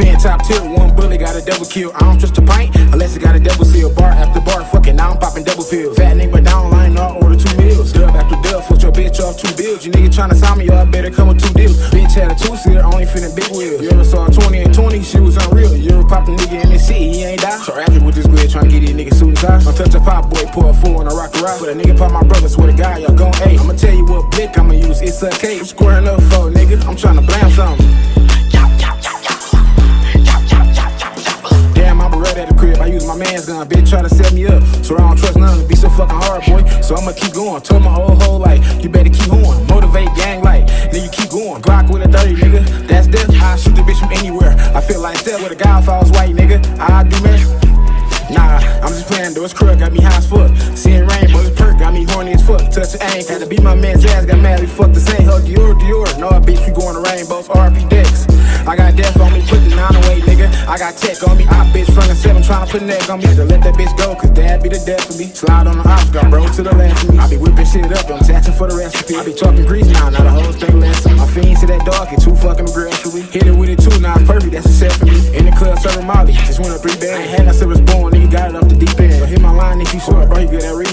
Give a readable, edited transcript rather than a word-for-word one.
Fan top tier, one bullet got a double kill. I don't trust a pint unless it got a double seal. Bar after bar, fucking now I'm popping double pills. Fat nigga down line, I order 2 meals. Dub after dub, fuck your bitch off 2 bills. You nigga tryna sign me, y'all better come with 2 deals. Bitch had a 2-seater, only finna big wheels. You ever saw 20 and 20, shit was unreal. You ever popped a nigga in this city, he ain't die. So after with this grid, tryna get these niggas suit and tie. Don't touch a pop boy, pour a 4 on a rock rock. But a nigga pop my brother, swear to God, y'all gon' A. I'ma tell you what blick I'ma use, it's a K. I'm squaring up for nigga, I'm tryna blam something. Damn, I'm right at the crib, I use my man's gun, bitch try to set me up. So I don't trust none, it be so fucking hard, boy. So I'ma keep going, told my whole life, you better keep on. Motivate gang like, then you keep going. Glock with a 30, nigga, that's death. I shoot the bitch from anywhere. I feel like Steph with a guy if I was white, nigga. I do meth. Nah, I'm just playing though, it's crud, got me high as fuck. Seeing rainbows, perk, got me horny as fuck. Touch the aim, had to beat my man's ass, got mad, we fucked the same. Hug Dior. No, bitch, we going to rainbows, RP decks. I got death on me, put the 9 away, nigga. I got tech on me, I bitch front and 7, tryna put neck on me. To let that bitch go, cause that be the death for me. Slide on the ops, got bro to the left of me. I be whipping shit up, I'm taxing for the recipe. I be talking grease now, the whole thing less. My fiends to that dog, get too fucking aggressive. Hit it with it too, now it's perfect, that's a set for me. In the club, serving Molly, just went up 3 bands. I ain't had no silver spoon, nigga got it up the deep end. So hit my line if you saw it, bro, you get that read.